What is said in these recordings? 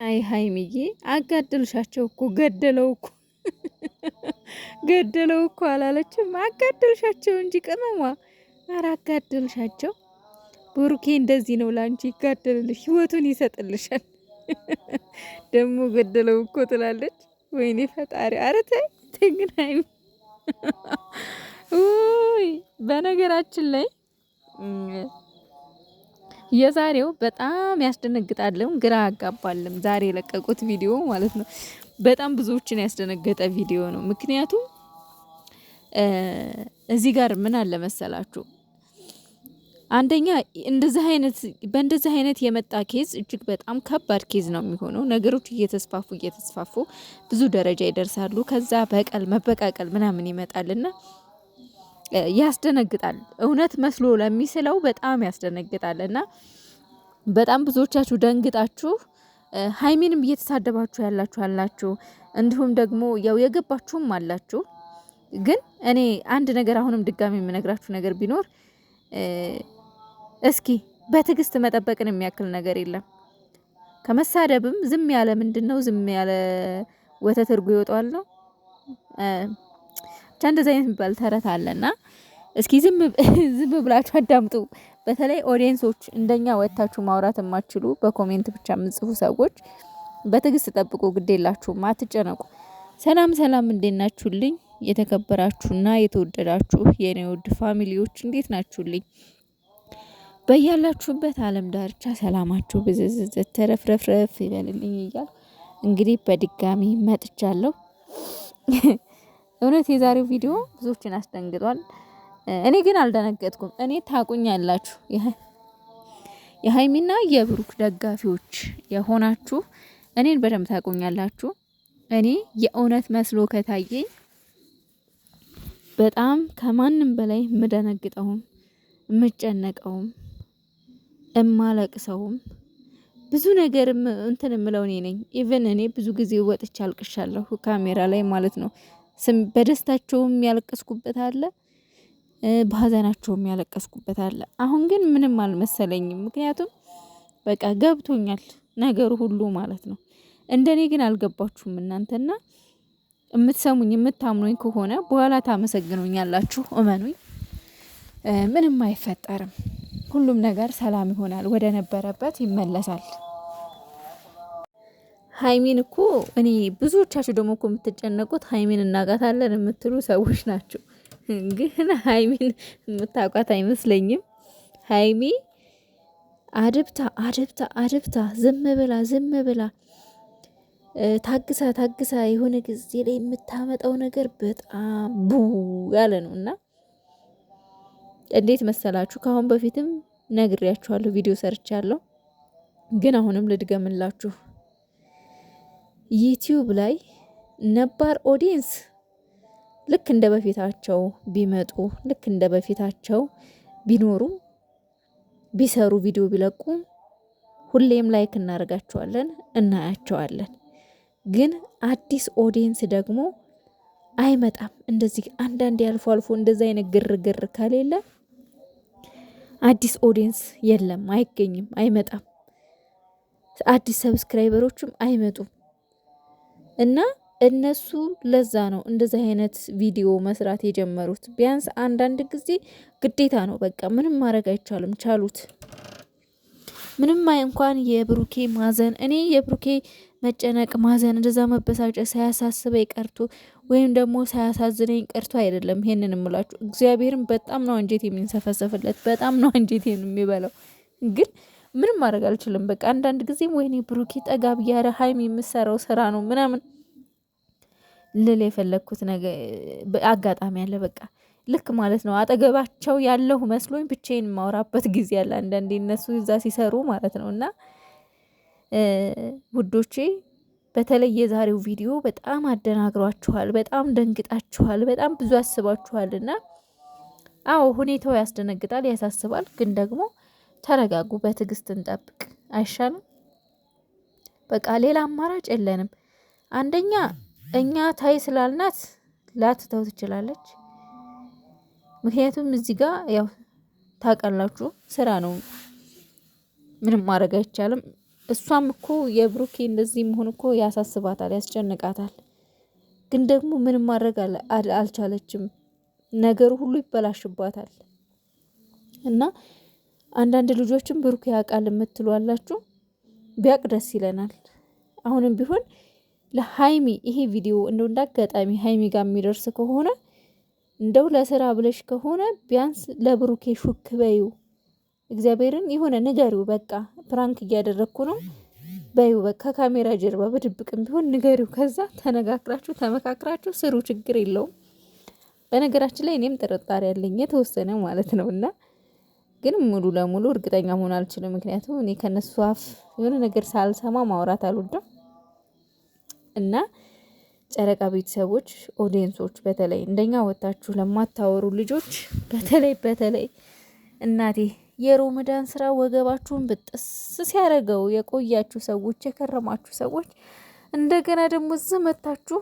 አይ ሀይሚዬ አጋደልሻቸው እኮ ገደለው እኮ አላለችም። አጋደልሻቸው እንጂ ቅመሟ። ኧረ አጋደልሻቸው። ብሩኬ እንደዚህ ነው ላንቺ ይጋደልልሽ፣ ህይወቱን ይሰጥልሻል። ደግሞ ገደለው እኮ ትላለች። ወይኔ ፈጣሪ! ኧረ ተይ ተይ ግን ሀይሚ። ውይ በነገራችን ላይ የዛሬው በጣም ያስደነግጣልም ግራ ያጋባልም። ዛሬ የለቀቁት ቪዲዮ ማለት ነው በጣም ብዙዎችን ያስደነገጠ ቪዲዮ ነው። ምክንያቱም እዚህ ጋር ምን አለ መሰላችሁ፣ አንደኛ በእንደዚህ አይነት የመጣ ኬዝ እጅግ በጣም ከባድ ኬዝ ነው የሚሆነው። ነገሮች እየተስፋፉ ብዙ ደረጃ ይደርሳሉ። ከዛ መበቃቀል ምናምን ይመጣልና ያስደነግጣል። እውነት መስሎ ለሚስለው በጣም ያስደነግጣል። እና በጣም ብዙዎቻችሁ ደንግጣችሁ ሀይሚንም እየተሳደባችሁ ያላችሁ እንዲሁም ደግሞ ያው የገባችሁም አላችሁ። ግን እኔ አንድ ነገር አሁንም ድጋሚ የምነግራችሁ ነገር ቢኖር እስኪ በትዕግስት መጠበቅን የሚያክል ነገር የለም። ከመሳደብም ዝም ያለ ምንድነው ዝም ያለ ወተት እርጎ ይወጣዋል ነው ብቻ እንደዛ አይነት የሚባል ተረት አለና እስኪ ዝም ብላችሁ አዳምጡ። በተለይ ኦዲየንሶች እንደኛ ወታችሁ ማውራት የማትችሉ በኮሜንት ብቻ የምጽፉ ሰዎች በትዕግስት ጠብቁ። ግዴላችሁም አትጨነቁ። ሰላም እንዴት ናችሁልኝ? የተከበራችሁና የተወደዳችሁ የኔ ውድ ፋሚሊዎች እንዴት ናችሁልኝ? በያላችሁበት ዓለም ዳርቻ ሰላማችሁ ብዝዝዝ ተረፍረፍረፍ ይበልልኝ እያል እንግዲህ በድጋሚ መጥቻለሁ። እውነት የዛሬው ቪዲዮ ብዙዎችን አስደንግጧል። እኔ ግን አልደነገጥኩም። እኔ ታቁኛላችሁ የሀይሚና የብሩክ ደጋፊዎች የሆናችሁ እኔን በደንብ ታቁኛላችሁ። እኔ የእውነት መስሎ ከታየኝ በጣም ከማንም በላይ የምደነግጠውም የምጨነቀውም እማለቅሰውም ብዙ ነገር እንትን የምለው እኔ ነኝ። ኢቨን እኔ ብዙ ጊዜ ወጥቼ አልቅሻለሁ ካሜራ ላይ ማለት ነው። በደስታቸውም ያለቀስኩበት አለ፣ በሀዘናቸውም ያለቀስኩበት አለ። አሁን ግን ምንም አልመሰለኝም። ምክንያቱም በቃ ገብቶኛል ነገሩ ሁሉ ማለት ነው። እንደኔ ግን አልገባችሁም እናንተና የምትሰሙኝ የምታምኑኝ ከሆነ በኋላ ታመሰግኑኛላችሁ። እመኑኝ፣ ምንም አይፈጠርም። ሁሉም ነገር ሰላም ይሆናል፣ ወደ ነበረበት ይመለሳል። ሀይሚን እኮ እኔ ብዙዎቻችሁ ደግሞ እኮ የምትጨነቁት ሀይሚን እናቃታለን የምትሉ ሰዎች ናቸው። ግን ሀይሚን የምታውቋት አይመስለኝም። ሀይሚ አድብታ ዝም ብላ ታግሳ የሆነ ጊዜ ላይ የምታመጣው ነገር በጣም ቡ ያለ ነው። እና እንዴት መሰላችሁ? ከአሁን በፊትም ነግሬያችኋለሁ፣ ቪዲዮ ሰርቻለሁ። ግን አሁንም ልድገምላችሁ። ዩቲዩብ ላይ ነባር ኦዲየንስ ልክ እንደ በፊታቸው ቢመጡ፣ ልክ እንደ በፊታቸው ቢኖሩ፣ ቢሰሩ፣ ቪዲዮ ቢለቁ ሁሌም ላይክ እናደርጋቸዋለን፣ እናያቸዋለን። ግን አዲስ ኦዲየንስ ደግሞ አይመጣም። እንደዚህ አንዳንዴ አልፎ እንደዚህ አይነት ግርግር ከሌለ አዲስ ኦዲየንስ የለም፣ አይገኝም፣ አይመጣም። አዲስ ሰብስክራይበሮችም አይመጡም። እና እነሱ ለዛ ነው እንደዚህ አይነት ቪዲዮ መስራት የጀመሩት። ቢያንስ አንዳንድ ጊዜ ግዴታ ነው። በቃ ምንም ማድረግ አይቻልም። ቻሉት። ምንም እንኳን የብሩኬ ማዘን እኔ የብሩኬ መጨነቅ ማዘን እንደዛ መበሳጨት ሳያሳስበኝ ቀርቶ ወይም ደግሞ ሳያሳዝነኝ ቀርቶ አይደለም። ይሄንን እምላችሁ እግዚአብሔርን በጣም ነው አንጀት የሚንሰፈሰፍለት፣ በጣም ነው አንጀት የሚበላው። ግን ምንም ማድረግ አልችልም። በቃ አንዳንድ ጊዜም ወይኔ ብሩኬ ጠጋ ብያረ ሀይሚ የምሰራው ስራ ነው ምናምን ልል የፈለግኩት ነገር አጋጣሚ አለ። በቃ ልክ ማለት ነው አጠገባቸው ያለሁ መስሎኝ ብቻዬን የማወራበት ጊዜ አለ አንዳንዴ እነሱ እዛ ሲሰሩ ማለት ነው። እና ውዶቼ በተለይ የዛሬው ቪዲዮ በጣም አደናግሯችኋል፣ በጣም ደንግጣችኋል፣ በጣም ብዙ አስባችኋል። እና አዎ ሁኔታው ያስደነግጣል፣ ያሳስባል። ግን ደግሞ ተረጋጉ፣ በትዕግስት እንጠብቅ አይሻልም? በቃ ሌላ አማራጭ የለንም። አንደኛ እኛ ታይ ስላልናት ላትተው ትችላለች። ምክንያቱም እዚህ ጋር ያው ታውቃላችሁ ስራ ነው፣ ምንም ማድረግ አይቻልም። እሷም እኮ የብሩኬ እንደዚህ መሆን እኮ ያሳስባታል፣ ያስጨንቃታል። ግን ደግሞ ምንም ማድረግ አልቻለችም። ነገሩ ሁሉ ይበላሽባታል። እና አንዳንድ ልጆችም ብሩኬ ያውቃል የምትሉ አላችሁ። ቢያቅ ደስ ይለናል። አሁንም ቢሆን ለሀይሚ ይሄ ቪዲዮ እንደው እንዳጋጣሚ ሀይሚ ጋር የሚደርስ ከሆነ እንደው ለስራ ብለሽ ከሆነ ቢያንስ ለብሩኬ ሹክ በዩ እግዚአብሔርን የሆነ ንገሪው። በቃ ፕራንክ እያደረግኩ ነው በዩ። በቃ ከካሜራ ጀርባ በድብቅም ቢሆን ንገሪው። ከዛ ተነጋግራችሁ ተመካክራችሁ ስሩ፣ ችግር የለውም። በነገራችን ላይ እኔም ጥርጣሬ ያለኝ የተወሰነ ማለት ነው። እና ግን ሙሉ ለሙሉ እርግጠኛ መሆን አልችልም። ምክንያቱም እኔ ከነሱ አፍ የሆነ ነገር ሳልሰማ ማውራት አልወድም። እና ጨረቃ ቤተሰቦች፣ ኦዲየንሶች በተለይ እንደኛ ወጣችሁ ለማታወሩ ልጆች በተለይ እናቴ የሮመዳን ስራ ወገባችሁን ብጥስ ሲያደርገው የቆያችሁ ሰዎች፣ የከረማችሁ ሰዎች እንደገና ደግሞ ዝመታችሁ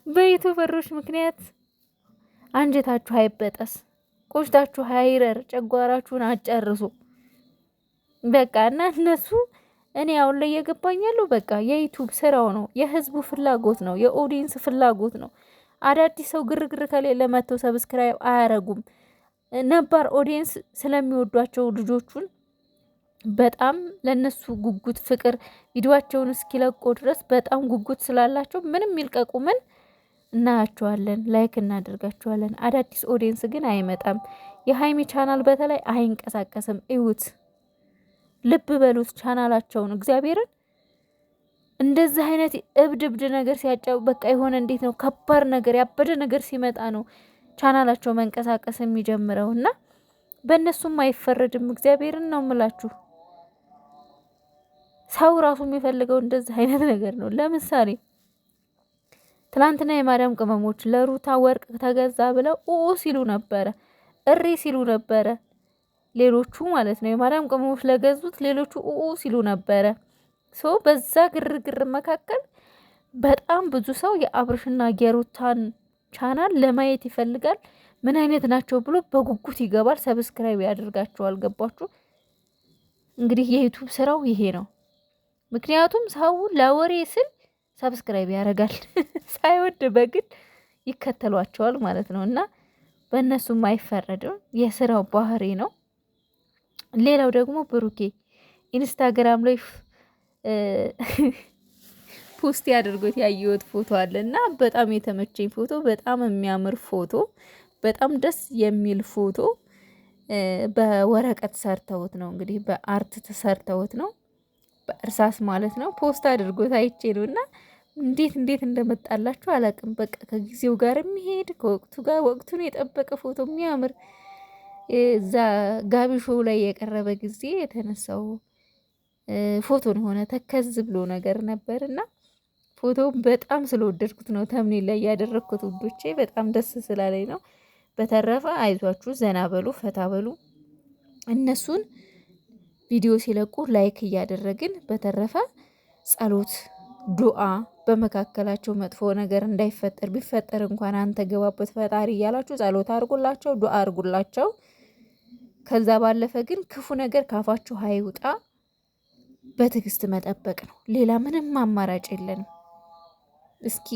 በዩቱበሮች ምክንያት አንጀታችሁ አይበጠስ፣ ቆሽታችሁ አይረር፣ ጨጓራችሁን አጨርሱ። በቃ እና እነሱ እኔ አሁን ላይ የገባኛለሁ በቃ የዩቱብ ስራው ነው፣ የህዝቡ ፍላጎት ነው፣ የኦዲየንስ ፍላጎት ነው። አዳዲስ ሰው ግርግር ከሌለ መተው ሰብስክራይብ አያረጉም። ነባር ኦዲየንስ ስለሚወዷቸው ልጆቹን በጣም ለነሱ ጉጉት ፍቅር ቪዲዮአቸውን እስኪለቁ ድረስ በጣም ጉጉት ስላላቸው ምንም ይልቀቁ ምን እናያቸዋለን፣ ላይክ እናደርጋቸዋለን። አዳዲስ ኦዲየንስ ግን አይመጣም። የሀይሚ ቻናል በተለይ አይንቀሳቀስም። እዩት፣ ልብ በሉት ቻናላቸውን። እግዚአብሔርን እንደዚህ አይነት እብድ ነገር ሲያጫው በቃ የሆነ እንዴት ነው ከባድ ነገር ያበደ ነገር ሲመጣ ነው ቻናላቸው መንቀሳቀስ የሚጀምረው። እና በእነሱም አይፈረድም። እግዚአብሔርን ነው ምላችሁ። ሰው ራሱ የሚፈልገው እንደዚህ አይነት ነገር ነው። ለምሳሌ ትላንትና የማዳም ቅመሞች ለሩታ ወርቅ ተገዛ ብለው ሲሉ ነበረ፣ እሪ ሲሉ ነበረ። ሌሎቹ ማለት ነው የማዳም ቅመሞች ለገዙት፣ ሌሎቹ ሲሉ ነበረ። በዛ ግርግር መካከል በጣም ብዙ ሰው የአብርሽና የሩታን ቻናል ለማየት ይፈልጋል። ምን አይነት ናቸው ብሎ በጉጉት ይገባል፣ ሰብስክራይብ ያደርጋቸዋል። ገባችሁ? እንግዲህ የዩቱብ ስራው ይሄ ነው። ምክንያቱም ሰው ለወሬ ስል ሰብስክራይብ ያደርጋል፣ ሳይወድ በግድ ይከተሏቸዋል ማለት ነው። እና በእነሱም አይፈረድም፣ የስራው ባህሪ ነው። ሌላው ደግሞ ብሩኬ ኢንስታግራም ላይ ፖስት ያደርጎት ያየሁት ፎቶ አለ እና በጣም የተመቸኝ ፎቶ፣ በጣም የሚያምር ፎቶ፣ በጣም ደስ የሚል ፎቶ። በወረቀት ሰርተውት ነው እንግዲህ በአርት ተሰርተውት ነው፣ በእርሳስ ማለት ነው። ፖስት አድርጎት አይቼ ነው እና እንዴት እንደመጣላችሁ አላውቅም። በቃ ከጊዜው ጋር የሚሄድ ከወቅቱ ጋር ወቅቱን የጠበቀ ፎቶ የሚያምር እዛ ጋቢ ሾው ላይ የቀረበ ጊዜ የተነሳው ፎቶ ነው። ሆነ ተከዝ ብሎ ነገር ነበር እና ፎቶውን በጣም ስለወደድኩት ነው ተምኔል ላይ ያደረግኩት ውዶቼ። በጣም ደስ ስላለኝ ነው። በተረፈ አይዟችሁ፣ ዘና በሉ፣ ፈታ በሉ። እነሱን ቪዲዮ ሲለቁ ላይክ እያደረግን፣ በተረፈ ጸሎት፣ ዱአ በመካከላቸው መጥፎ ነገር እንዳይፈጠር፣ ቢፈጠር እንኳን አንተ ገባበት ፈጣሪ እያላችሁ ጸሎት አድርጉላቸው፣ ዱአ አድርጉላቸው። ከዛ ባለፈ ግን ክፉ ነገር ካፋችሁ አይውጣ። በትዕግስት መጠበቅ ነው። ሌላ ምንም አማራጭ የለንም። እስኪ